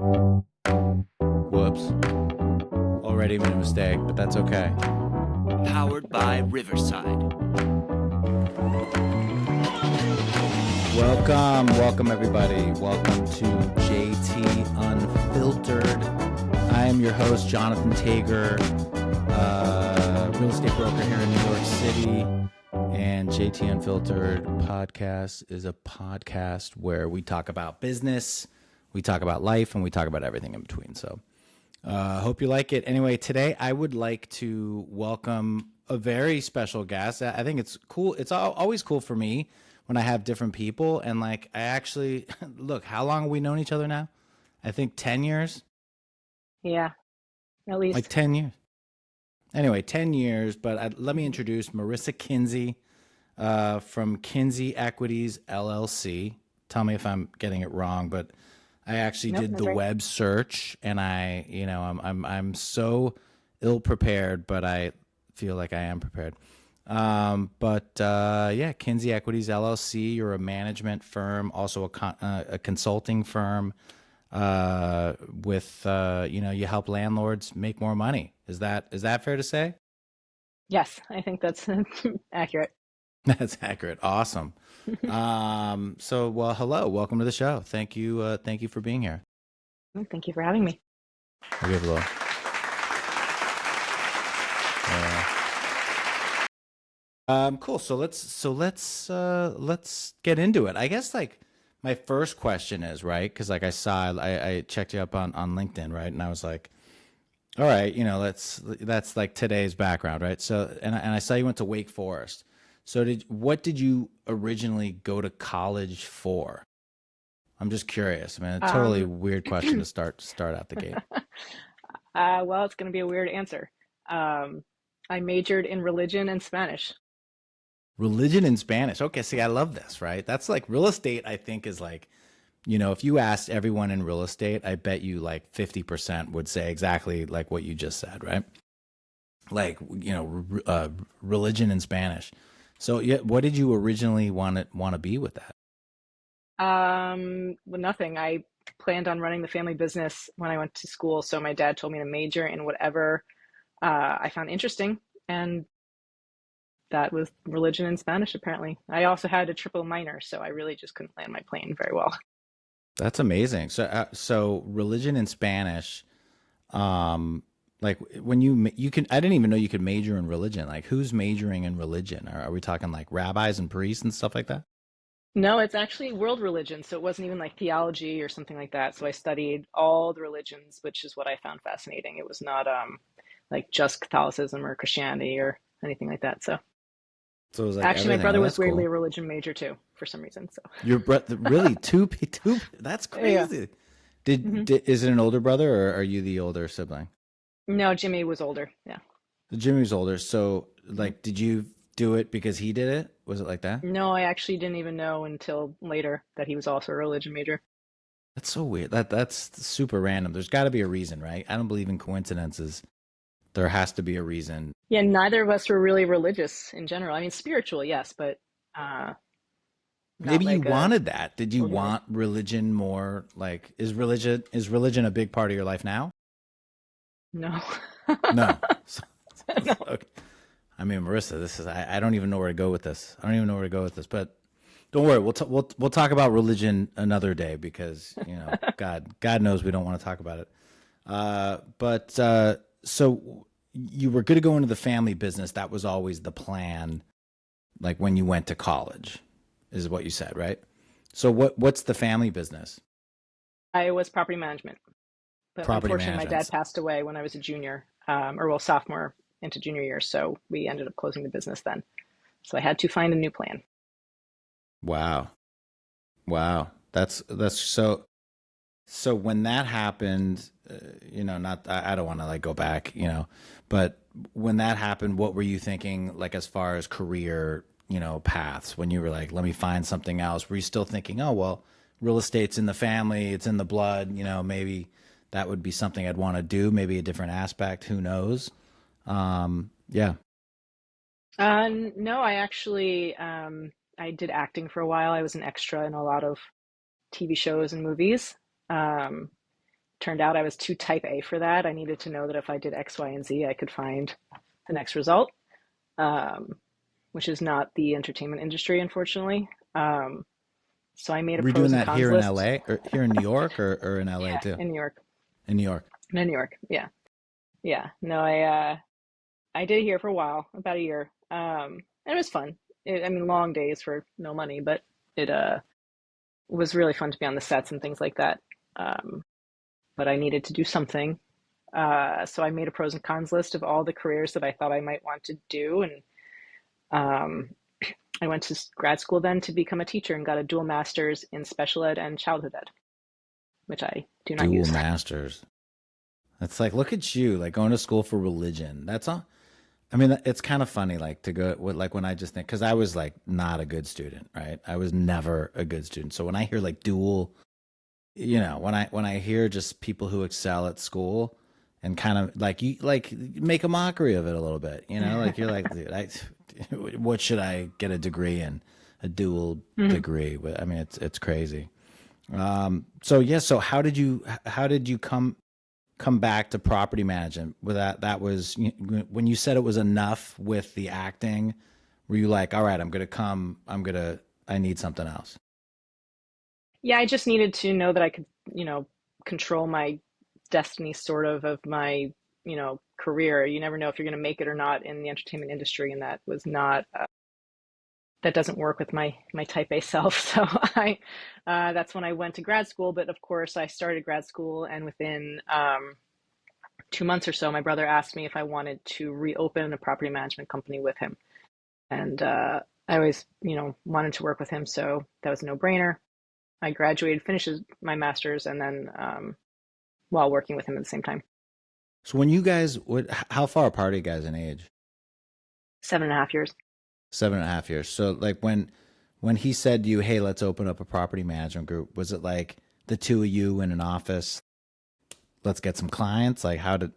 Whoops. Already made a mistake, but that's okay. Powered by Riverside. Welcome everybody. Welcome to JT Unfiltered. I am your host, Jonathan Tager, real estate broker here in New York City. And JT Unfiltered podcast is a podcast where we talk about business, we talk about life, and we talk about everything in between. So hope you like it. Anyway, today I would like to welcome a very special guest. I think it's cool. It's always cool for me when I have different people. And like, I actually, look, how long have we known each other now? I think 10 years. Yeah, at least. Like 10 years. Anyway, 10 years. But let me introduce Marisa Kinsey from Kinsey Equities, LLC. Tell me if I'm getting it wrong, but I actually did the web search, and I'm so ill prepared, but I feel like I am prepared. Kinsey Equities LLC. You're a management firm, also a consulting firm. You help landlords make more money. Is that fair to say? Yes, I think that's accurate. That's accurate. Awesome. Hello, welcome to the show. Thank you for being here. Thank you for having me. I'll give a little. Cool. So let's get into it. I guess like my first question is, right, because like I checked you up on LinkedIn, right, and I was like, all right, that's like today's background, right? So and I saw you went to Wake Forest. So what did you originally go to college for? I'm just curious. I mean, a totally weird question to start out the gate. Well, it's going to be a weird answer. I majored in religion and Spanish. Religion and Spanish. Okay, see, I love this, right? That's like real estate, I think, is like, if you asked everyone in real estate, I bet you like 50% would say exactly like what you just said, right? Like, religion and Spanish. So, yeah, what did you originally want to be with that? Well, nothing. I planned on running the family business when I went to school, so my dad told me to major in whatever I found interesting, and that was religion and Spanish, apparently. I also had a triple minor, so I really just couldn't land my plane very well. That's amazing. So religion and Spanish, like when you can, I didn't even know you could major in religion. Like who's majoring in religion? Are we talking like rabbis and priests and stuff like that? No, it's actually world religion, so it wasn't even like theology or something like that. So I studied all the religions, which is what I found fascinating. It was not like just Catholicism or Christianity or anything like that. So it was like actually, everything. my brother was weirdly cool. a religion major too, for some reason. So your brother really two? That's crazy. Yeah. Is it an older brother, or are you the older sibling? No, Jimmy was older. Yeah. Jimmy was older. So like, did you do it because he did it? Was it like that? No, I actually didn't even know until later that he was also a religion major. That's so weird. That's super random. There's got to be a reason, right? I don't believe in coincidences. There has to be a reason. Yeah, neither of us were really religious in general. I mean, spiritual, yes, but maybe like you wanted that. Did you want religion more? Like, is religion a big part of your life now? No. No. No. Okay. I mean, Marisa, this is I don't even know where to go with this. But don't worry. We'll talk about religion another day because God knows we don't want to talk about it. So you were going to go into the family business. That was always the plan. Like when you went to college, is what you said, right? So what's the family business? I was property management. But unfortunately, my dad passed away when I was a junior, sophomore into junior year. So we ended up closing the business then. So I had to find a new plan. Wow. That's so. So when that happened, I don't want to like go back, but when that happened, what were you thinking, like as far as career, paths? When you were like, let me find something else, were you still thinking, oh well, real estate's in the family, it's in the blood, maybe that would be something I'd want to do, maybe a different aspect, who knows? Yeah. No, I actually I did acting for a while. I was an extra in a lot of TV shows and movies. turned out I was too type A for that. I needed to know that if I did X, Y, and Z, I could find the next result, um, which is not the entertainment industry, unfortunately. So I made a Were you doing pros and that cons here in list. LA or here in New York or in LA Yeah, too? in New York. In New York. In New York. Yeah. Yeah. No, I did it here for a while, about a year. And it was fun. I mean, long days for no money, but it was really fun to be on the sets and things like that. Um, but I needed to do something. So I made a pros and cons list of all the careers that I thought I might want to do. And um, I went to grad school then to become a teacher and got a dual master's in special ed and childhood ed, which I do not Dual use. masters. It's like, look at you, like going to school for religion. That's all. I mean, it's kind of funny, like to go with like when I just think, because I was like not a good student, right? I was never a good student. So when I hear like dual, when I hear just people who excel at school and kind of like you like make a mockery of it a little bit, like you're like, dude, what should I get a degree in? A dual Mhm. degree? I mean, it's crazy. So yeah, so how did you come back to property management? With that was when you said it was enough with the acting. Were you like, all right, I need something else? Yeah, I just needed to know that I could, control my destiny sort of my, career. You never know if you're going to make it or not in the entertainment industry, and that was not that doesn't work with my type A self. So I that's when I went to grad school. But of course, I started grad school, and within 2 months or so, my brother asked me if I wanted to reopen a property management company with him, and I always, wanted to work with him, so that was a no-brainer. I graduated, finished my master's, and then while working with him at the same time. So when you guys would, how far apart are you guys in age? 7.5 years. 7.5 years. So like when he said to you, hey, let's open up a property management group, was it like the two of you in an office? Let's get some clients. Like how did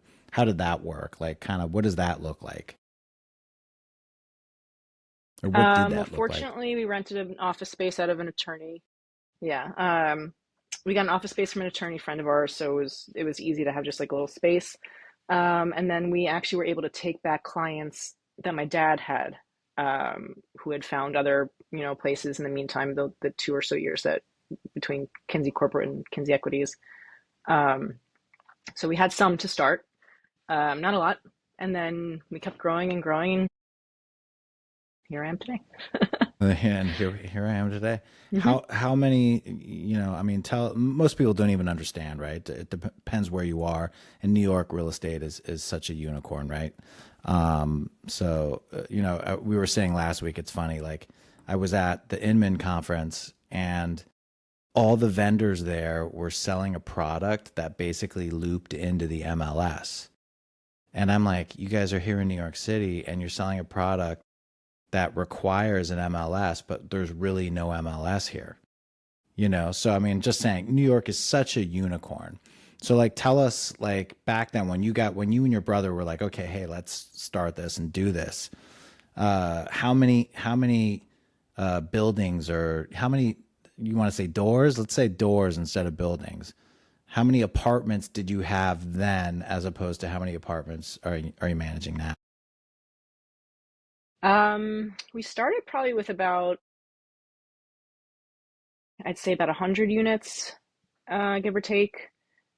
that work? Like kind of what does that look like? Or what did Well, that look like? fortunately, we rented an office space out of an attorney. Yeah, we got an office space from an attorney friend of ours, so it was easy to have just like a little space. And then we actually were able to take back clients that my dad had, who had found other, places in the meantime, the 2 or so years that between Kinsey Corporate and Kinsey Equities. Um, so we had some to start, not a lot, and then we kept growing and growing, and here I am today. And here I am today. Hmm. How many, I mean, tell most people don't even understand, right? It depends where you are. In New York, real estate is such a unicorn, right? So we were saying last week, it's funny, like I was at the Inman conference and all the vendors there were selling a product that basically looped into the MLS. And I'm like, you guys are here in New York City and you're selling a product that requires an MLS, but there's really no MLS here. So I mean, just saying, New York is such a unicorn. So like, tell us like back then when you and your brother were like, okay, hey, let's start this and do this. How many buildings or how many you want to say doors? Let's say doors instead of buildings. How many apartments did you have then, as opposed to how many apartments are you managing now? We started probably with about, I'd say about 100 units, give or take.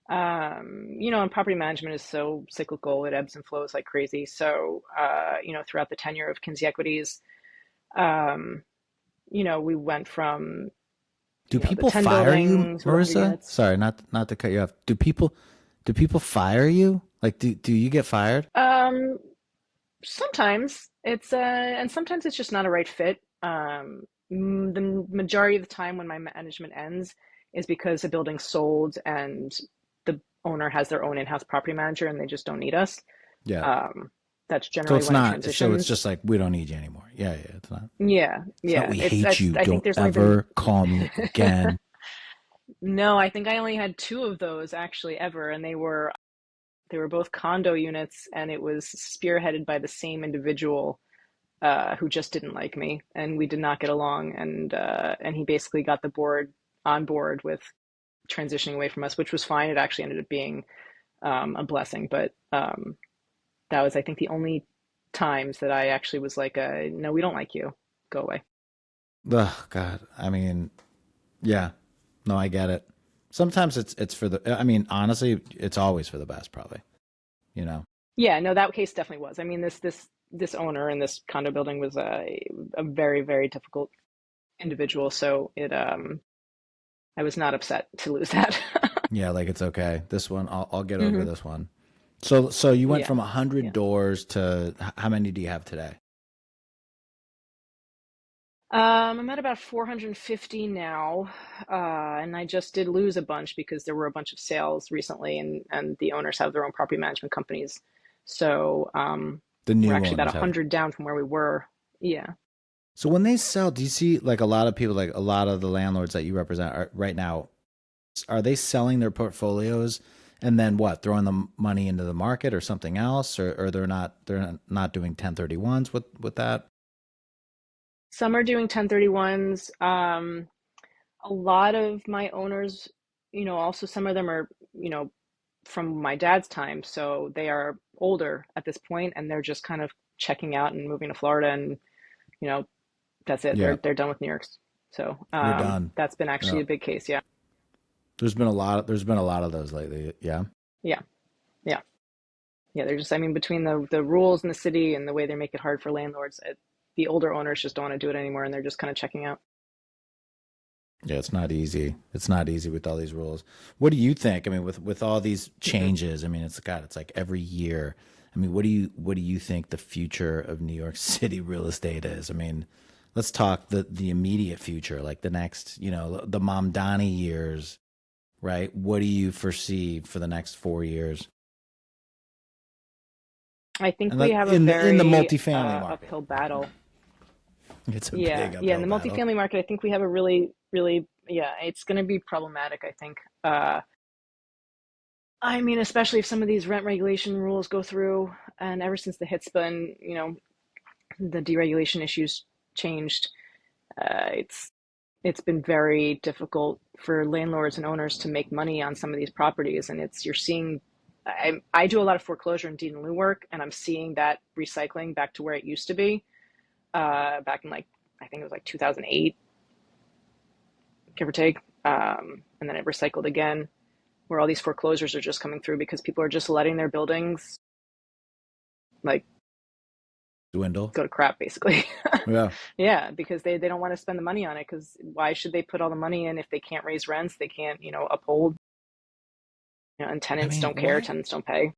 And property management is so cyclical, it ebbs and flows like crazy. So, throughout the tenure of Kinsey Equities, um, we went from, Do the people 10 fire you, buildings with 100 Marissa? units. Sorry, not to cut you off. Do people fire you? Like, do you get fired? Um, Sometimes and sometimes it's just not a right fit. The majority of the time when my management ends is because the building's sold and the owner has their own in-house property manager and they just don't need us. Yeah. Um, that's So generally it's when it not. So it's transitions. just like we don't need you anymore. Yeah, yeah. It's not. Yeah, It's not. yeah. We It's hate you. I think Don't there's only been ever call me again. no, I think I only had two of those actually ever, and they were both condo units, and it was spearheaded by the same individual who just didn't like me, and we did not get along, and he basically got the board on board with transitioning away from us, which was fine. It actually ended up being a blessing. But that was, I think, the only times that I actually was like, no, we don't like you. Go away. Oh God. I mean, yeah. No, I get it. Sometimes it's for the. I mean, honestly, it's always for the best, probably. You know. Yeah, no, that case definitely was. I mean, this owner in this condo building was a very, very difficult individual. So I was not upset to lose that. Yeah, like it's okay. This one, I'll get over hmm this one. So you went Yeah, from 100 yeah. doors to how many do you have today? I'm at about 450 now, and I just did lose a bunch because there were a bunch of sales recently, and the owners have their own property management companies. So The we're new actually about owners have. 100 down from where we were. Yeah. So when they sell, do you see like a lot of people, like a lot of the landlords that you represent right now, are they selling their portfolios and then what, throwing the money into the market or something else, or they're not doing 1031s with that? Some are doing 1031s. A lot of my owners, also some of them are, from my dad's time, so they are older at this point, and they're just kind of checking out and moving to Florida, and you know, that's it. Yeah, They're done with New York. So we're done. that's been actually Yeah. a big case. Yeah, There's been a lot of those lately. Yeah. yeah, yeah, yeah. They're just, I mean, between the rules in the city and the way they make it hard for landlords, the older owners just don't want to do it anymore, and they're just kind of checking out. Yeah, it's not easy. It's not easy with all these rules. What do you think? I mean, with all these Mm-mm. changes, I mean, it's God, it's like every year. I mean, what do you think the future of New York City real estate is? I mean, let's talk the immediate future, like the next, the Mamdani years, right? What do you foresee for the next 4 years? I think And we that have a in the very multifamily market, uphill battle. it's a Yeah, big yeah. In uphill the battle. multifamily market, I think we have a really, really, yeah, it's going to be problematic, I think. I mean, especially if some of these rent regulation rules go through, and ever since the HITSPA and, the deregulation issues changed, it's been very difficult for landlords and owners to make money on some of these properties, and you're seeing. I do a lot of foreclosure and deed in lieu work, and I'm seeing that recycling back to where it used to be, back in, like, I think it was like 2008, give or take. And then it recycled again, where all these foreclosures are just coming through because people are just letting their buildings, like, Dwindle. go to crap, basically. Yeah. Yeah, because they don't want to spend the money on it, because why should they put all the money in if they can't raise rents, they can't, uphold, and I tenants mean, don't care, why? tenants don't pay.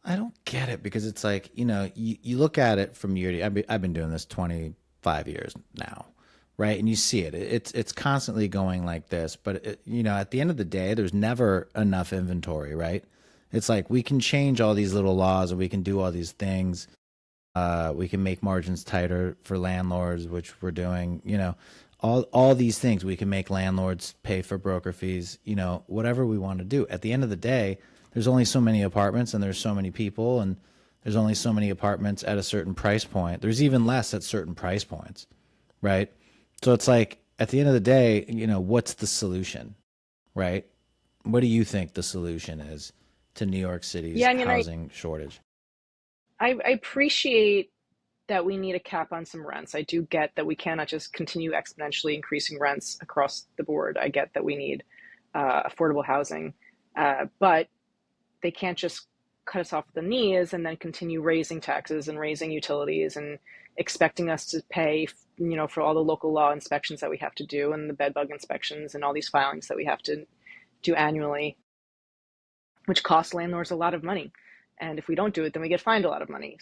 I don't get it because it's like, you look at it from year to year. I've been doing this 25 years now, right? And you see it. It's constantly going like this. But, at the end of the day, there's never enough inventory, right? It's like we can change all these little laws and we can do all these things. We can make margins tighter for landlords, which we're doing, all these things. We can make landlords pay for broker fees, whatever we want to do. At the end of the day, there's only so many apartments and there's so many people and there's only so many apartments at a certain price point. There's even less at certain price points, right? So it's like at the end of the day, what's the solution, right? What do you think the solution is to New York City's Yeah, I mean, housing shortage? I appreciate that we need a cap on some rents. I do get that we cannot just continue exponentially increasing rents across the board. I get that we need affordable housing, but they can't just cut us off at the knees and then continue raising taxes and raising utilities and expecting us to pay, for all the local law inspections that we have to do and the bed bug inspections and all these filings that we have to do annually, which costs landlords a lot of money. And if we don't do it, then we get fined a lot of money.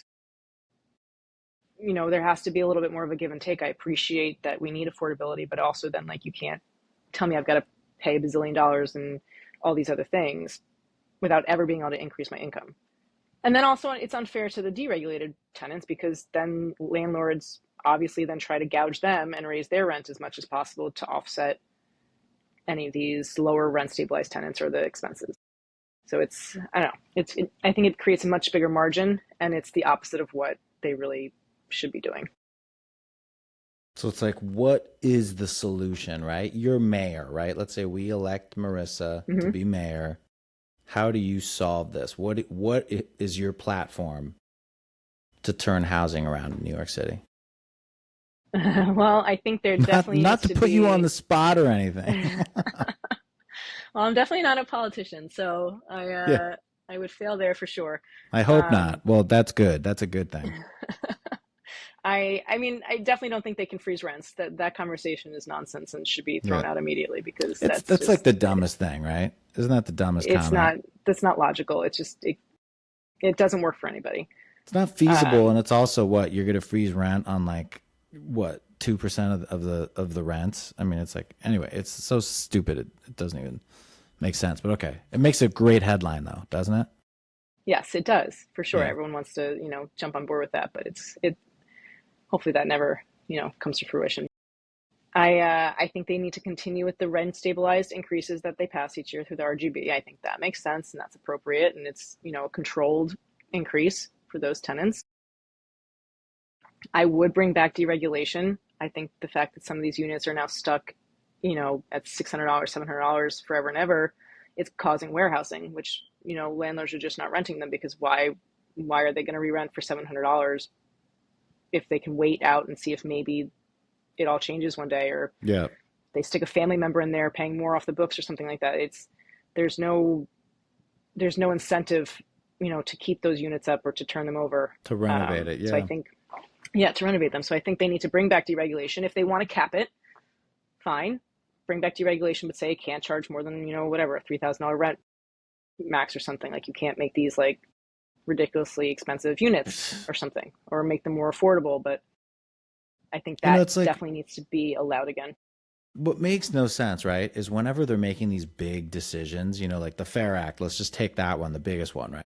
There has to be a little bit more of a give and take. I appreciate that we need affordability, but also then, like, you can't tell me I've got to pay a bazillion dollars and all these other things without ever being able to increase my income. And then also it's unfair to the deregulated tenants, because then landlords obviously then try to gouge them and raise their rent as much as possible to offset any of these lower rent stabilized tenants or the expenses. So I don't know, I think it creates a much bigger margin, and it's the opposite of what they really should be doing. So it's like, what is the solution, right? You're mayor, right? Let's say we elect Marisa to Hmm. be mayor. How do you solve this? What is your platform to turn housing around in New York City? Well, I think there Not definitely not needs to to put you on be. the spot or anything. Well, I'm definitely not a politician, so Yeah. I would fail there for sure. I hope not. Um, Well, that's good. That's a good thing. I mean, I definitely don't think they can freeze rents. That conversation is nonsense and should be Yeah. thrown out immediately because It's that's that's like the just dumbest thing, right? Isn't that the dumbest it's comment? not that's not logical. It's just it doesn't work for anybody. It's not feasible, Um, and it's also what you're gonna freeze rent on like what 2% of the rents. I mean, it's like anyway, it's so stupid it doesn't even make sense. But okay, it makes a great headline though, doesn't it? yes, it does for sure. Yeah, Everyone wants to jump on board with that, but it hopefully that never comes to fruition. I think they need to continue with the rent stabilized increases that they pass each year through the RGB. I think that makes sense and that's appropriate, and it's a controlled increase for those tenants. I would bring back deregulation. I think the fact that some of these units are now stuck, at $600, $700 forever and ever, it's causing warehousing, which landlords are just not renting them because why are they going to re-rent for $700 if they can wait out and see if maybe it all changes one day, or yeah. they stick a family member in there paying more off the books or something like that. There's no there's no incentive, to keep those units up or to turn them over. To renovate it, So I yeah. think, yeah, to renovate them. So I think they need to bring back deregulation. If they want to cap it, fine, bring back deregulation, but say you can't charge more than whatever a $3,000 rent max or something. Like you can't make these like ridiculously expensive units or something, or make them more affordable. But I think that It's like definitely needs to be allowed again. what makes no sense, right? Is whenever they're making these big decisions, like the Fair Act. Let's just take that one, the biggest one, right?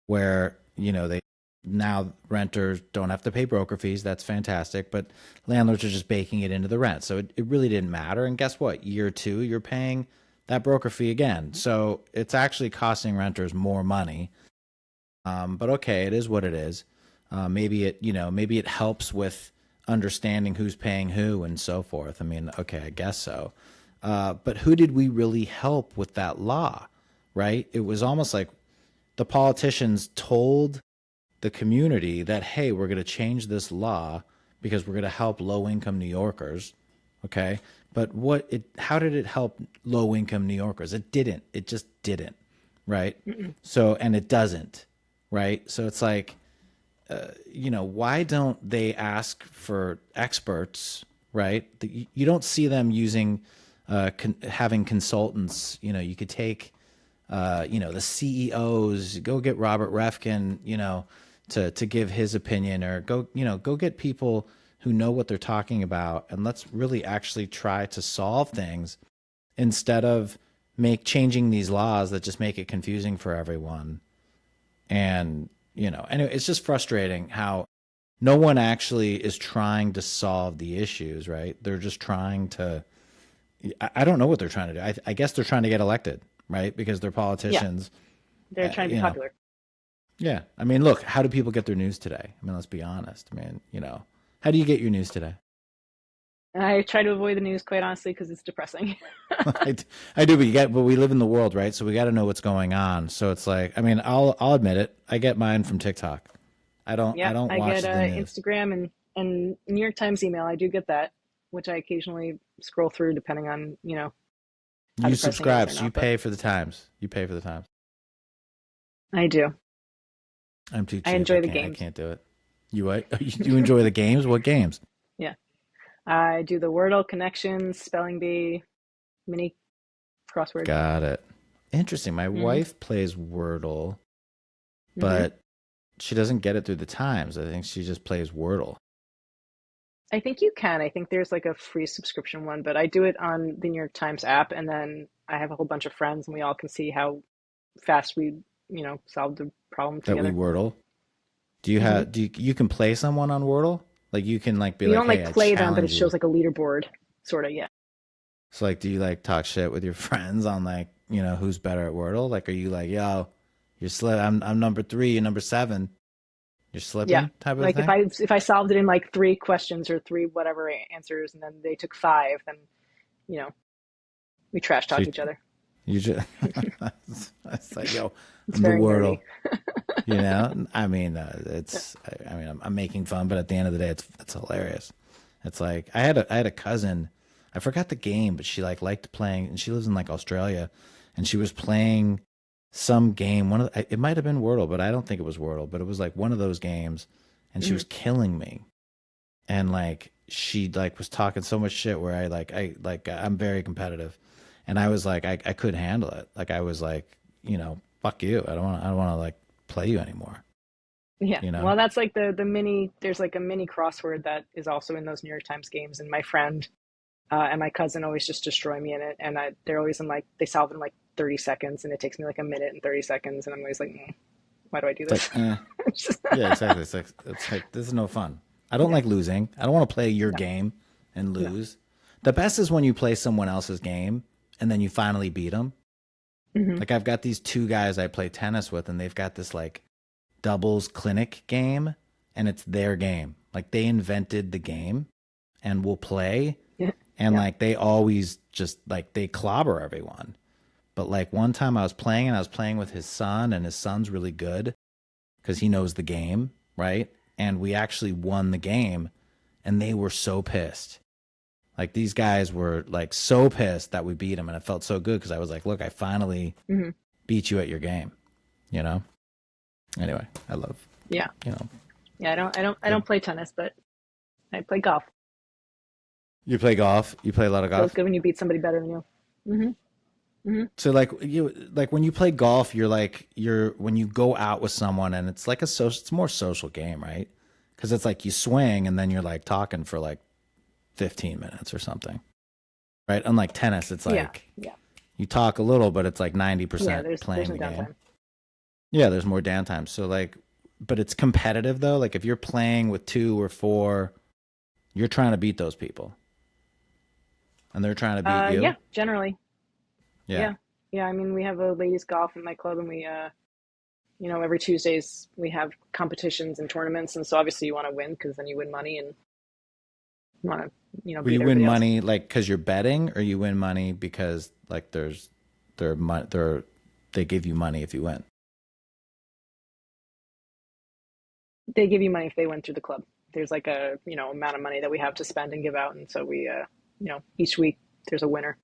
Where they now renters don't have to pay broker fees. That's fantastic, but landlords are just baking it into the rent, so it really didn't matter. And guess what? Year two, you're paying that broker fee again, so it's actually costing renters more money. But okay, it is what it is. Maybe it helps with understanding who's paying who and so forth. I mean, okay, I guess so. But who did we really help with that law, right? It was almost like the politicians told the community that, hey, we're going to change this law because we're going to help low income New Yorkers. Okay. But how did it help low income New Yorkers? It didn't. It just didn't. Right. Mm-mm. So, and it doesn't. Right. So it's like, why don't they ask for experts? Right. You don't see them using, having consultants. You could take, the CEOs, go get Robert Refkin, to give his opinion, or go get people who know what they're talking about, and let's really actually try to solve things instead of changing these laws that just make it confusing for everyone. And anyway, it's just frustrating how no one actually is trying to solve the issues, right? They're just trying to. I don't know what they're trying to do. I guess they're trying to get elected, right? Because they're Yeah, politicians. they're trying to be You know, popular. yeah. I mean, look, how do people get their news today? I mean, let's be honest. I mean, how do you get your news today? I try to avoid the news, quite honestly, because it's depressing. I do, but we live in the world, right? So we got to know what's going on. So it's like, I mean, I'll admit it. I get mine from TikTok. I Yeah, don't I watch get the news. Instagram and New York Times email. I do get that, which I occasionally scroll through depending on, how You depressing it is subscribe, or so you not. But pay for the Times. You pay for the Times. I do. I'm too I cheap. enjoy the I games. can't do it. You what? You enjoy the games? What games? Yeah. I do the Wordle connections, spelling bee, mini crossword. Got it. Interesting. My Hmm. wife plays Wordle, Hmm. but she doesn't get it through the Times. I think she just plays Wordle. I think you can. I think there's like a free subscription one, but I do it on the New York Times app, and then I have a whole bunch of friends, and we all can see how fast we, solve the problem That we together. Wordle. Do you Hmm. have? You can play someone on Wordle? Like you can like be You like, don't hey, like I play them, but it challenge you. shows like a leaderboard, sort of. Yeah. So like, do you like talk shit with your friends on like, who's better at Wordle? Like, are you like, yo, you're slit. I'm number 3, you're number 7. You're Yeah. slipping type of Like thing. if I solved it in like three questions or three whatever answers, and then they took five, then you know we trash So talk each other. you just it's like, yo, It's I'm the very Wordle. nerdy. You know, I mean, Yeah. it's. I mean, I'm making fun, but at the end of the day, it's hilarious. It's like I had a cousin. I forgot the game, but she like liked playing, and she lives in like Australia, and she was playing some game. One of it might have been Wordle, but I don't think it was Wordle. But it was like one of those games, and she Hmm. was killing me. And like she like was talking so much shit where I'm very competitive, and I was like I couldn't handle it. Like I was like, fuck you. I don't want to like play you anymore. Yeah. You know. Well, that's like the mini. There's like a mini crossword that is also in those New York Times games, and my friend and my cousin always just destroy me in it, and they're always in like they solve it in like 30 seconds, and it takes me like a minute and 30 seconds, and I'm always like, why do I do It's like, this? yeah, exactly. It's like this is no fun. I don't Yeah. like losing. I don't want to play your No. game and No. lose. The best is when you play someone else's game and then you finally beat them. Hmm. Like I've got these two guys I play tennis with, and they've got this like doubles clinic game, and it's their game. Like they invented the game, and we'll play, Yeah. and Yeah. like they always just like they clobber everyone. But like one time I was playing, and I was playing with his son, and his son's really good because he knows the game, right? And we actually won the game, and they were so pissed. Like these guys were like so pissed that we beat them, and it felt so good because I was like, "Look, I finally Hmm. beat you at your game," you know. Anyway, I love, Yeah. you know. Yeah. I don't play tennis, but I play golf. You play golf. You play a lot of Feels golf. good when you beat somebody better than you. Hmm. Hmm. So like when you play golf, you're when you go out with someone, and it's like it's more social game, right? Because it's like you swing and then you're like talking for like 15 minutes or something, right? Unlike tennis, it's Yeah. like Yeah. you talk a little, but it's like Yeah. 90% There's playing no the game. downtime. Yeah, there's more downtime. So like, but it's competitive though. Like if you're playing with two or four, you're trying to beat those people, and they're trying to beat you. Yeah. Generally. Yeah, Yeah. Yeah. I mean, we have a ladies golf in my club, and we every Tuesdays we have competitions and tournaments, and so obviously you want to win because then you win money and you want to where beat you win everybody else. money like because you're betting, or you win money because like they give you money if you win. They give you money if they win through the club. There's like a amount of money that we have to spend and give out, and so we each week there's a winner.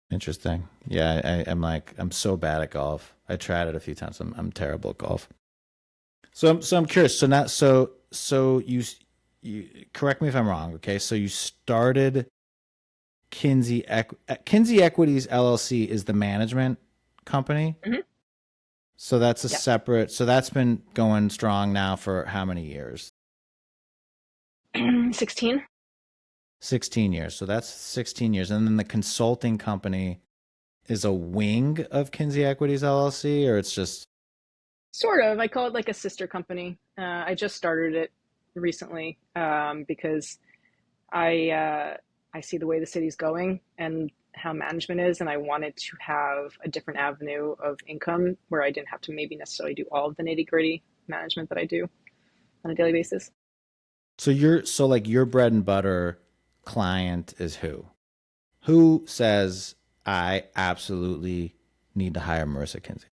Interesting. Yeah, I'm like I'm so bad at golf. I tried it a few times. I'm terrible at golf. So I'm curious. So not so you correct me if I'm wrong. Okay, so you started Kinsey Equities LLC is the management company. Hmm. So that's a Yeah. separate. So that's been going strong now for how many years? 16. 16 years. So that's 16 years. And then the consulting company is a wing of Kinsey Equities LLC, or it's just Sort of. I call it like a sister company. I just started it recently because I see the way the city's going and how management is, and I wanted to have a different avenue of income where I didn't have to maybe necessarily do all of the nitty gritty management that I do on a daily basis. so like your bread and butter client is who? Who says I absolutely need to hire Marisa Kinsey?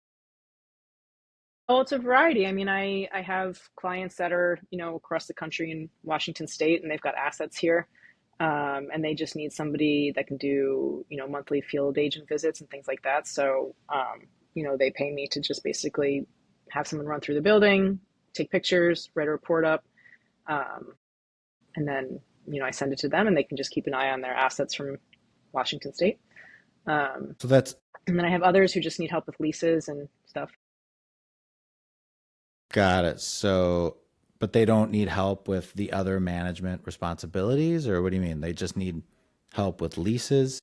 Oh, it's a variety. I mean, I have clients that are, across the country in Washington State, and they've got assets here. And they just need somebody that can do, monthly field agent visits and things like that. So, they pay me to just basically have someone run through the building, take pictures, write a report up, um, and then, I send it to them, and they can just keep an eye on their assets from Washington State. Um, So that's and then I have others who just need help with leases and stuff. got it. So, but they don't need help with the other management responsibilities, or what do you mean? They just need help with leases?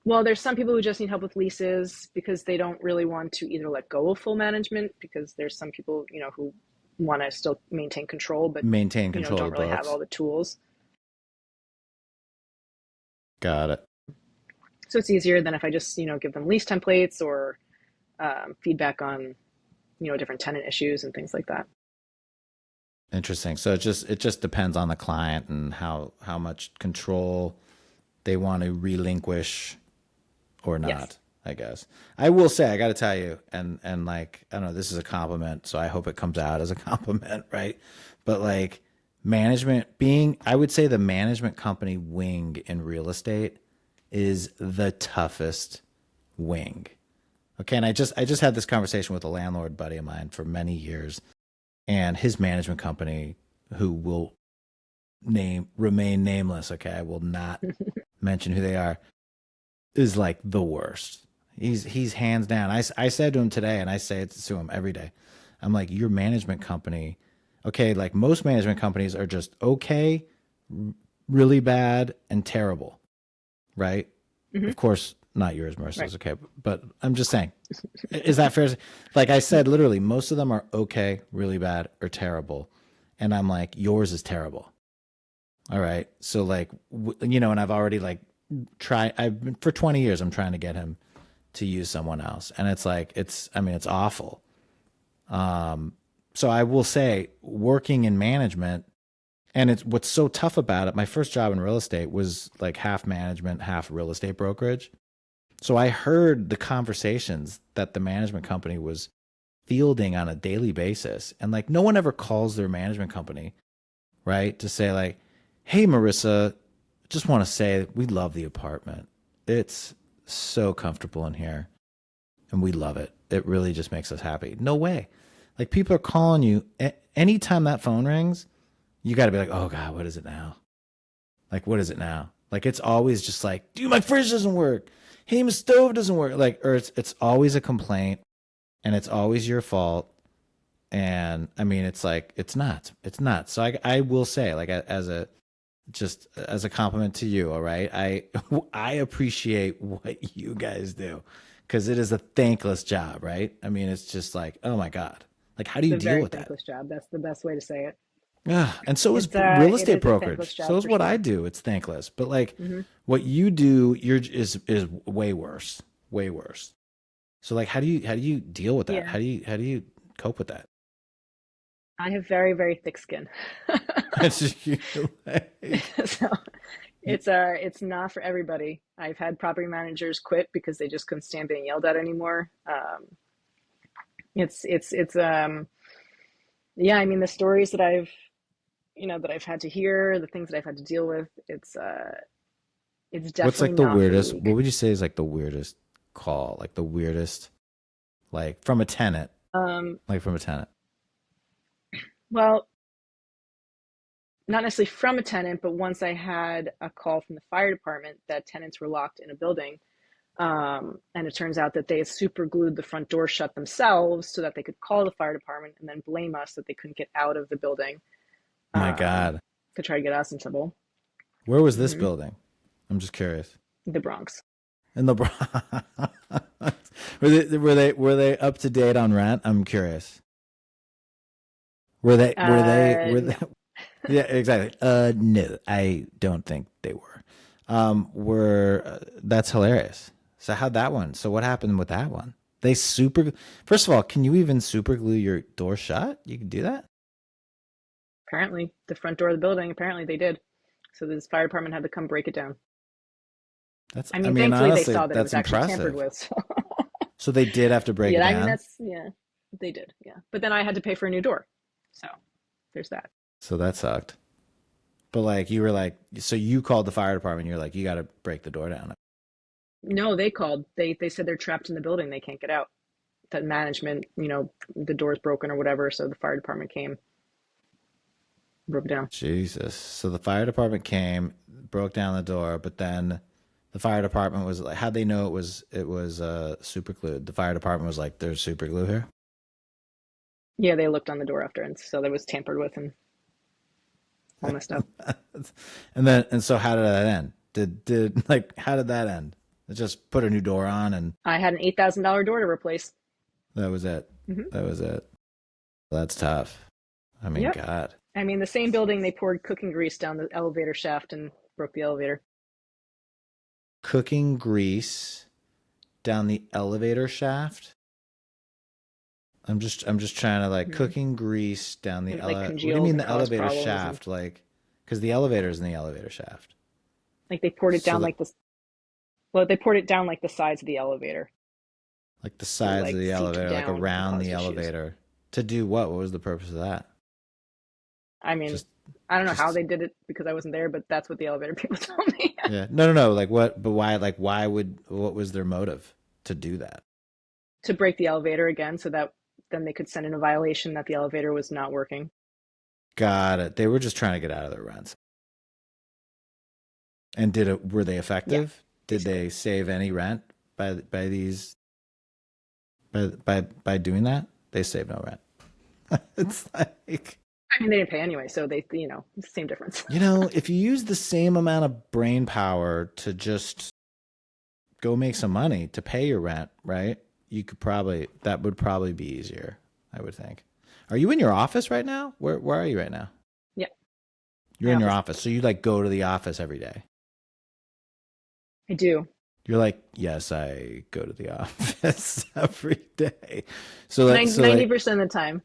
Well, there's some people who just need help with leases because they don't really want to either let go of full management because there's some people, who want to still maintain control, but, Maintain control don't of the really have books. all the tools. Got it. So it's easier than if I just, give them lease templates or feedback on, different tenant issues and things like that. Interesting. So it just depends on the client and how much control they want to relinquish or Yes. not, I guess. I will say, I got to tell you, and like, I don't know, this is a compliment, so I hope it comes out as a compliment, right? But like management being, I would say the management company wing in real estate is the toughest wing. Okay, and I just had this conversation with a landlord buddy of mine for many years, and his management company, who will remain nameless. Okay, I will not mention who they are, is like the worst. He's hands down. I said to him today, and I say it to him every day. I'm like, your management company, okay, like most management companies are just okay, really bad, and terrible, right? Hmm. Of course, not yours, Marissa, Right. is okay, but I'm just saying, is that fair? Like I said, literally, most of them are okay, really bad, or terrible, and I'm like, yours is terrible. All right, so like, and I've already like tried. I've been for 20 years. I'm trying to get him to use someone else, and it's like I mean, it's awful. So I will say, working in management, and it's what's so tough about it. My first job in real estate was like half management, half real estate brokerage. So I heard the conversations that the management company was fielding on a daily basis. And like no one ever calls their management company, right? To say like, "Hey Marissa, just want to say we love the apartment. It's so comfortable in here and we love it. It really just makes us happy." No way. Like people are calling you anytime that phone rings, you got to be like, "Oh God, what is it now?" Like, what is it now? Like, it's always just like, dude, my fridge doesn't work. Hey, my stove doesn't work. Like, or it's always a complaint, and it's always your fault. And I mean, it's like it's nuts. It's nuts. So I will say, like, as a just as a compliment to you, all right. I appreciate what you guys do because it is a thankless job, right? I mean, it's just like, oh my god, like, how do It's you a deal very with that? thankless job. That's the best way to say it. Yeah, and so is It's real it estate is a thankless brokerage. So job is for what I sure. do. It's thankless. But like Hmm. what you do, is way worse. Way worse. So like how do you deal with that? Yeah. How do you cope with that? I have very, very thick skin. It's just you like So you, it's not for everybody. I've had property managers quit because they just couldn't stand being yelled at anymore. It's yeah, I mean the stories that I've had to hear, the things that I've had to deal with, it's what's definitely like the not for the weirdest? weak. What would you say is like the weirdest call? Like the weirdest, like from a tenant, Um, like from a tenant. well, not necessarily from a tenant, but once I had a call from the fire department that tenants were locked in a building. And it turns out that they had super glued the front door shut themselves so that they could call the fire department and then blame us that they couldn't get out of the building, My um, God, to try to get us in trouble. where was this Hmm. building? I'm just curious. The Bronx. In the Bronx. Were they up to date on rent? I'm curious. Were they No. yeah, exactly. No, I don't think they were. Were That's hilarious. So how'd that one? So what happened with that one? They super. First of all, can you even super glue your door shut? You can do that. Apparently, the front door of the building, apparently they did. So this fire department had to come break it down. That's. I I mean, mean, thankfully they honestly, saw that it that's was actually tampered impressive. with. So So they did have to break it yeah, I mean down. yeah, they did. Yeah. But then I had to pay for a new door. So there's that. So that sucked. But like you were like, so you called the fire department. You're like, you got to break the door down. No, they called. They said they're trapped in the building. They can't get out. That management, the door's broken or whatever. So the fire department came, broke it down. Jesus. So the fire department came, broke down the door, but then the fire department was like, how'd they know it was super glued? The fire department was like, there's super glue here. Yeah, they looked on the door after, and so that was tampered with and all messed up. And so how did that end? Did like how did that end? It just put a new door on and I had an $8,000 door to replace. that was it. Hmm. That was it. That's tough. I mean, Yep. God. I mean, the same building, they poured cooking grease down the elevator shaft and broke the elevator. Cooking grease down the elevator shaft. I'm just trying to like Mhm. cooking grease down the It like what do you congeals mean and the cause elevator problems, and shaft? Like, because the elevator's in the elevator shaft. like they poured it So down the like this. Well, they poured it down like the sides of the elevator, like the so it sides of like the seeped elevator, like down and around the caused issues. elevator. To do what? What was the purpose of that? I mean, Just I don't know how just they did it because I wasn't there, but that's what the elevator people told me. yeah. No, no, no. Like what? But why? Like why would? What was their motive to do that? To break the elevator again, so that then they could send in a violation that the elevator was not working. Got it. They were just trying to get out of their rents. And did it? Were they Yeah, effective? Did basically. they save any rent by these by doing that? They saved no rent. It's like, I mean, they didn't pay anyway, so they, it's the same difference. if you use the same amount of brain power to just go make some money to pay your rent, right? You could probably that would probably be easier, I would think. Are you in your office right now? Where are you right now? Yeah, You're my in your office. office. So you like go to the office every day. I do. You're like, yes, I go to the office every day. So like, 90% of the time.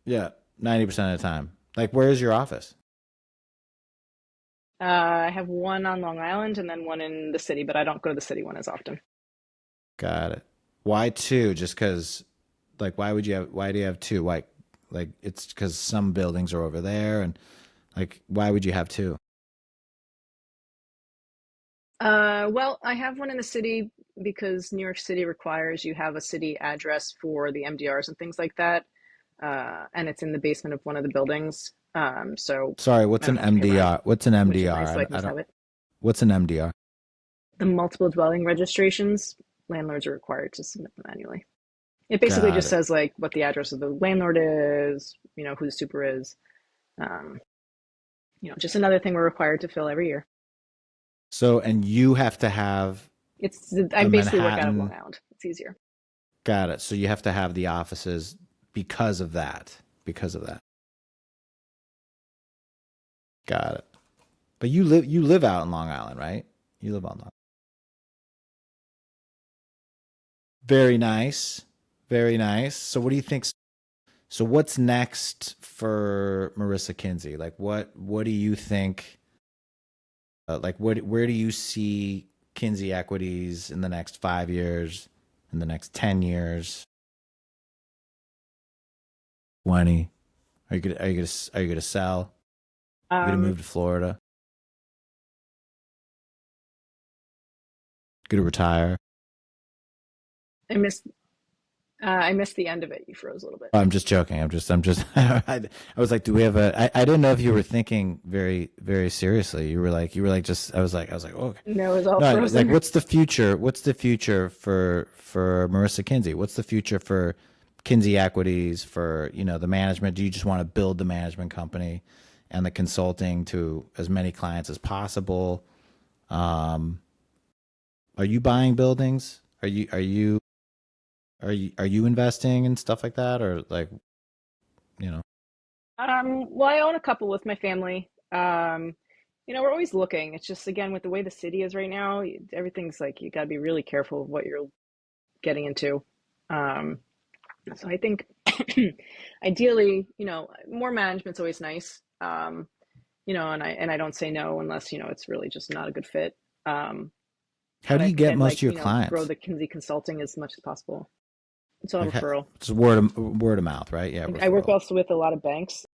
yeah, 90% of the time. Like, where is your office? I have one on Long Island and then one in the city, but I don't go to the city one as often. Got it. Why two? Just because, like, why do you have two? Like, it's because some buildings are over there, and like, why would you have two? Well, I have one in the city because New York City requires you have a city address for the MDRs and things like that. And it's in the basement of one of the buildings. So Sorry, I what's don't an have to pay rent, MDR? What's an which is nice. MDR? So I can I just don't. have it. What's an MDR? The multiple dwelling registrations, landlords are required to submit them annually. It basically Got just it. says like what the address of the landlord is, who the super is. Um, just another thing we're required to fill every year. So, and you have to have I a basically work out of Long Manhattan. Island. It's easier. Got it. So you have to have the offices because of that. Because of that. Got it. But you live out in Long Island, right? You live on Long. Very nice. Very nice. So what do you think? So what's next for Marisa Kinsey? Like what do you think like where do you see Kinsey Equities in the next 5 years, in the next 10 years, 20? Are you going to sell? Are you going to Um, move to Florida? Going to retire? I missed the end of it. You froze a little bit. I'm just joking. I'm just I was like, do we have I didn't know if you were thinking very, very seriously. You were like just I was like, oh, okay. No, it was all No, like frozen. what's the future? What's the future for Marisa Kinsey? What's the future for Kinsey Equities, for, the management? Do you just want to build the management company and the consulting to as many clients as possible? Um, are you buying buildings? Are you investing in stuff like that, or like, you know? Well, I own a couple with my family. We're always looking. It's just again with the way the city is right now, everything's like you got to be really careful of what you're getting into. Um, so I think ideally, more management's always nice. And I don't say no unless, it's really just not a good fit. Um, How but do I you think get I'd most like, of your grow clients? the Kinsey consulting as much as possible. It's all Like, referral. just word of mouth, right? Yeah, I work referral. also with a lot of banks.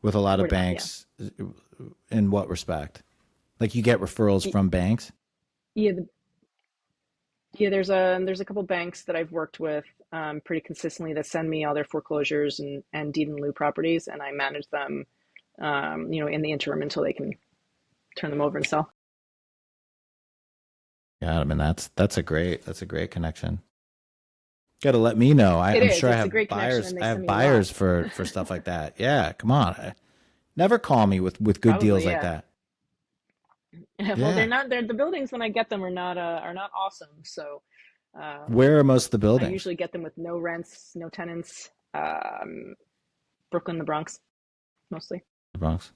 With a lot of Word of mouth, yeah. banks, in what respect? Like, you get referrals from banks? Yeah, yeah. There's a couple banks that I've worked with pretty consistently that send me all their foreclosures and deed in lieu properties, and I manage them, in the interim until they can turn them over and sell. Yeah, I mean that's a great connection. Got to let me know. It I'm is. sure I It's a have great connection, buyers. and they I send have me a lot. buyers for stuff like that. Yeah, come on. Never call me with good deals Probably, like yeah. that. Well, Yeah. they're the buildings when I get them are not awesome. So Where are most of the I buildings? usually get them with no rents, no tenants. Brooklyn, the Bronx, mostly. The Bronx.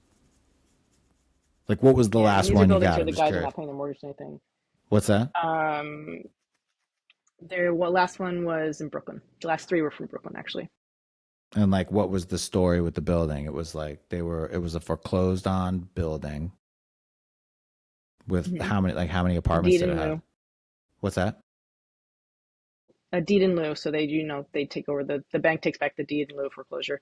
Like, what was the Yeah, and last these are one you buildings got? where I'm the just guys are curious. not paying their mortgage or anything. What's that? Um, Last one was in Brooklyn. The last three were from Brooklyn, actually. And like, what was the story with the building? It was like it was a foreclosed on building with Hmm. how many A apartments deed did it in have? lieu. What's that? A deed in lieu. So they take over the bank takes back the deed in lieu of foreclosure.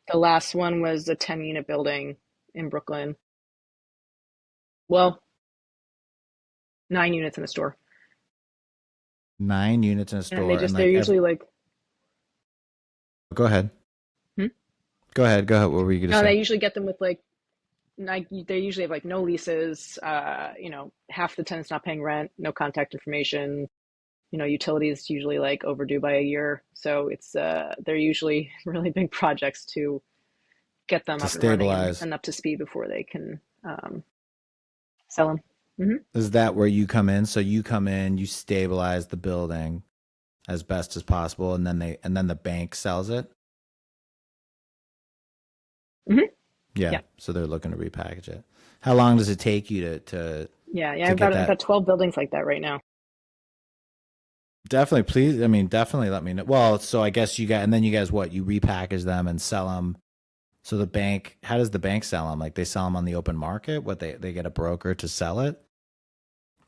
The last one was a 10-unit building in Brooklyn. Well, 9 units in a store. 9 units in a And they store, and just they're like usually like, go ahead, hmm? go ahead. What were you gonna No, they say? usually get them with like they usually have like no leases, half the tenants not paying rent, no contact information, utilities usually like overdue by a year. So they're usually really big projects to get them To up and running stabilize. and up to speed before they can sell them. Hmm. Is that where you come in? So you come in, you stabilize the building as best as possible, and then the bank sells it. Hmm. Yeah, Yeah, so they're looking to repackage it. How long does it take you yeah. to get I've that? got 12 buildings like that right now. Definitely, please. I mean, definitely let me know. Well, so I guess you got, and then you guys what? You repackage them and sell them. So the bank, how does the bank sell them? Like they sell them on the open market? What they get a broker to sell it?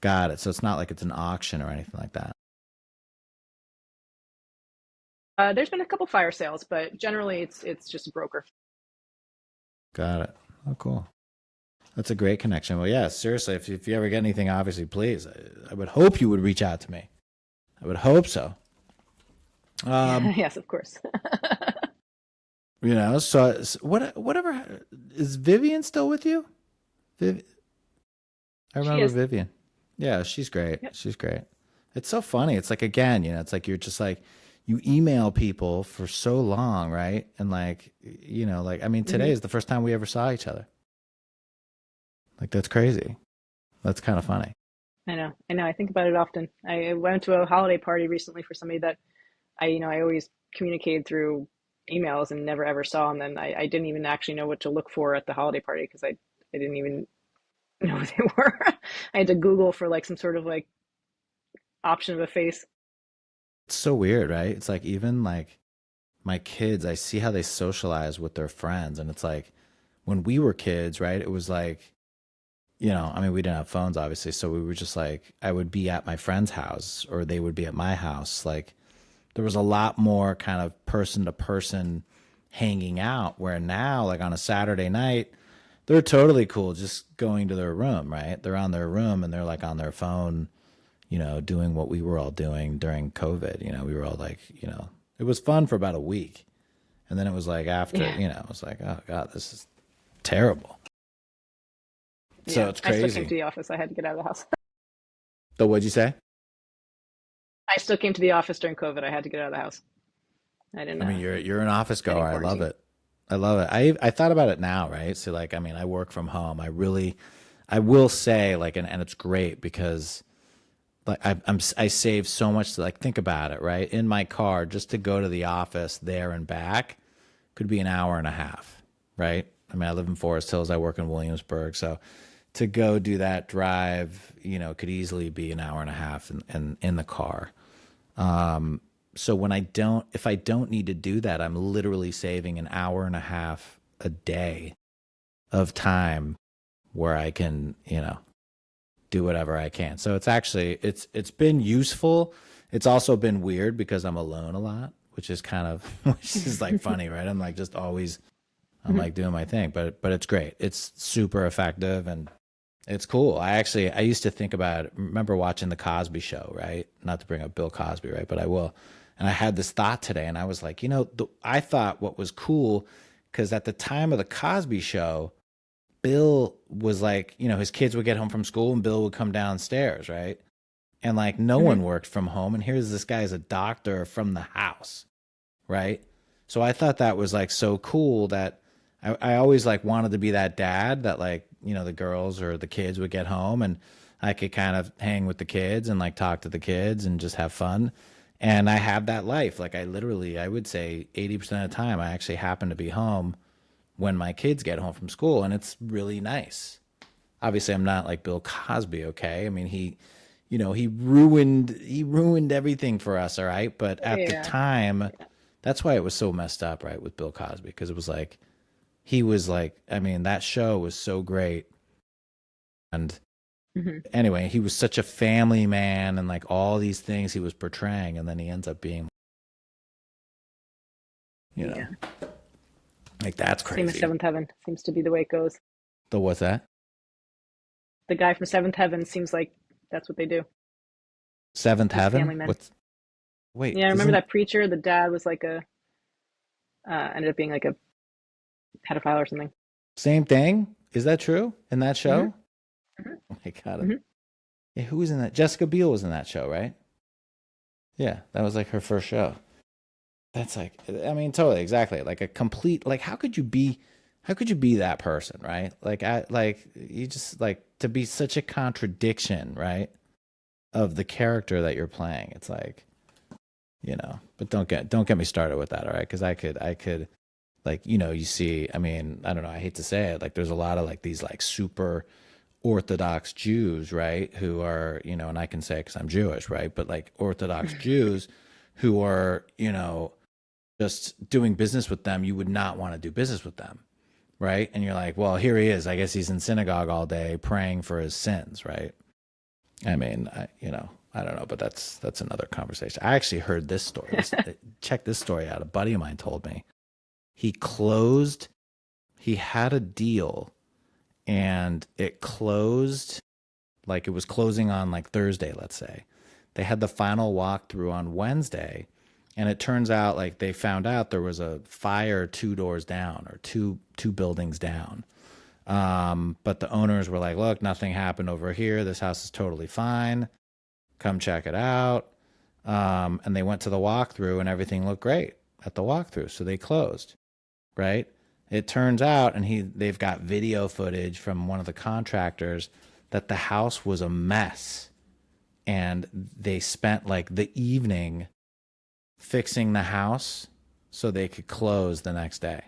Got it. So it's not like it's an auction or anything like that. There's been a couple fire sales, but generally it's just a broker. Got it. Oh, cool. That's a great connection. Well, yeah, seriously, if you ever get anything, obviously, please. I would hope you would reach out to me. I would hope so. Um, Yes, of course. so whatever is Vivian still with you? Viv, I She remember is. Vivian. Yeah, she's great. Yep. She's great. It's so funny. It's like again, it's like you're just like you email people for so long, right? And like like I mean, today Hmm. is the first time we ever saw each other. Like that's crazy. That's kind of funny. I know. I know. I think about it often. I went to a holiday party recently for somebody that I always communicated through emails and never ever saw. And then I didn't even actually know what to look for at the holiday party because I didn't even know who they were. I had to Google for like some sort of like option of a face. It's so weird, right? It's like even like my kids, I see how they socialize with their friends, and it's like when we were kids, right? It was like I mean, we didn't have phones, obviously, so we were just like I would be at my friend's house or they would be at my house. Like there was a lot more kind of person to person hanging out. Where now, like on a Saturday night, they're totally cool just going to their room, right? They're on their room and they're like on their phone, doing what we were all doing during COVID. We were all like, it was fun for about a week. And then it was like after, Yeah. it was like, oh God, this is terrible. So Yeah. it's I still came crazy. to the office. I had to get out of the house. So what'd you say? I still came to the office during COVID. I had to get out of the house. I mean, you're an office I goer. didn't I love quarantine. it. I love it. I thought about it now, right? So like, I mean, I work from home. I will say like, and it's great because like I save so much. To, like, think about it, right? In my car, just to go to the office there and back could be an hour and a half, right? I mean, I live in Forest Hills. I work in Williamsburg, so to go do that drive, could easily be an hour and a half in the car. So if I don't need to do that, I'm literally saving an hour and a half a day of time where I can, do whatever I can. So it's been useful. It's also been weird because I'm alone a lot, which is kind of which is like funny, right? I'm like just always I'm like doing my thing, but it's great. It's super effective and it's cool. I used to think about it. Remember watching the Cosby Show, right? Not to bring up Bill Cosby, right? But I will. And I had this thought today, and I was like, I thought what was cool because at the time of the Cosby Show, Bill was like, his kids would get home from school, and Bill would come downstairs, right? And like no Hmm. one worked from home, and here's this guy as a doctor from the house, right? So I thought that was like so cool that I always like wanted to be that dad that like, the girls or the kids would get home and I could kind of hang with the kids and like talk to the kids and just have fun. And I have that life. Like I would say 80% of the time, I actually happen to be home when my kids get home from school. And it's really nice. Obviously, I'm not like Bill Cosby, okay? I mean, he ruined everything for us. All right. But at the Yeah. time, that's why it was so messed up, right? With Bill Cosby, because it was like, he was like, I mean, that show was so great. And Hmm. anyway, he was such a family man and like all these things he was portraying. And then he ends up being, Yeah. like, that's Same as crazy. Seventh Heaven. Seems to be the way it goes. The what's that? The guy from Seventh Heaven seems like that's what they do. Seventh These family Heaven? men. What's, wait, Yeah, I remember isn't that preacher. The dad was like ended up being like a pedophile or something. same thing? Is that true in that Hmm. show? Hmm. Oh my God. Hmm. Yeah, who was in that? Jessica Biel was in that show, right? Yeah, that was like her first show. That's like, I mean, totally, exactly. Like a complete, like, how could you be that person, right? Like you just like to be such a contradiction, right? Of the character that you're playing. It's like, but don't get me started with that, all right? Because I could, like, you see, I mean, I don't know, I hate to say it, like, there's a lot of like these like super Orthodox Jews, right? Who are, and I can say because I'm Jewish, right? But like Orthodox Jews who are, just doing business with them, you would not want to do business with them, right? And you're like, well, here he is. I guess he's in synagogue all day praying for his sins, right? I mean, I don't know, but that's another conversation. I actually heard this story. Check this story out. A buddy of mine told me he had a deal and it closed, like it was closing on like Thursday, let's say. They had the final walkthrough on Wednesday, and it turns out like they found out there was a fire 2 doors down or two buildings down. But the owners were like, look, nothing happened over here. This house is totally fine. Come check it out. And they went to the walkthrough and everything looked great at the walkthrough. So they closed, right? It turns out, and they've got video footage from one of the contractors that the house was a mess. And they spent like the evening fixing the house so they could close the next day.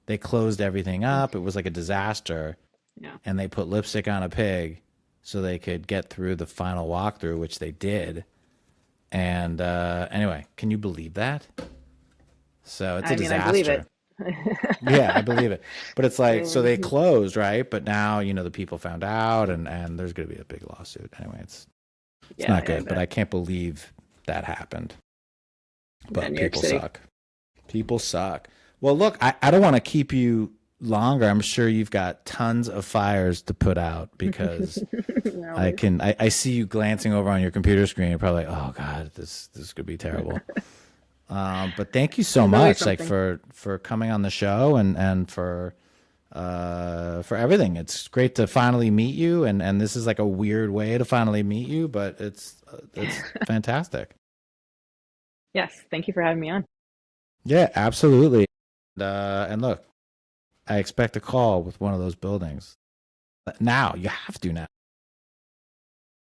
They closed everything up. It was like a disaster. Yeah. And they put lipstick on a pig so they could get through the final walkthrough, which they did. And anyway, can you believe that? So it's a disaster. I believe it. Yeah, I believe it. But it's like, so they closed, right? But now, the people found out and there's going to be a big lawsuit. Anyway, it's not good, but I can't believe that happened. But people suck. People suck. Well, look, I don't want to keep you longer. I'm sure you've got tons of fires to put out because No. I see you glancing over on your computer screen. You're probably like, oh God, this could be terrible. But thank you so much, like for coming on the show and for everything. It's great to finally meet you, and this is like a weird way to finally meet you, but it's fantastic. Yes, thank you for having me on. Yeah, absolutely. And look, I expect a call with one of those buildings. Now you have to now.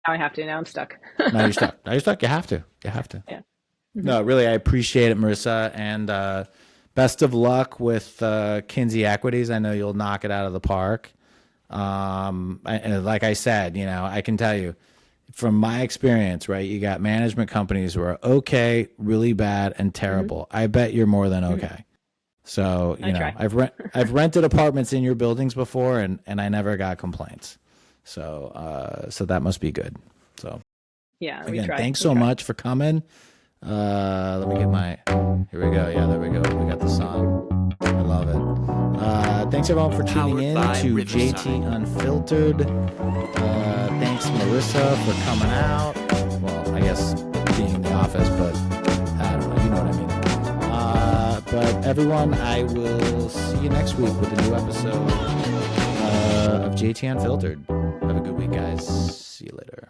Now I have to. Now I'm stuck. Now you're stuck. Now you're stuck. You have to. You have to. Yeah. Mm-hmm. No, really, I appreciate it, Marisa, and best of luck with Kinsey Equities. I know you'll knock it out of the park. And like I said, I can tell you from my experience, right? You got management companies who are okay, really bad, and terrible. Mm-hmm. I bet you're more than okay. Mm-hmm. So I've rented apartments in your buildings before, and I never got complaints. So so that must be good. So yeah, again, thanks so much for coming. Let me get here we go. Yeah, there we go. We got the song. I love it. Thanks everyone for tuning in to Riverside. JT Unfiltered. Thanks Marisa for coming out. Well, I guess being in the office, but I don't know. You know what I mean. But everyone, I will see you next week with a new episode of JT Unfiltered. Have a good week, guys. See you later.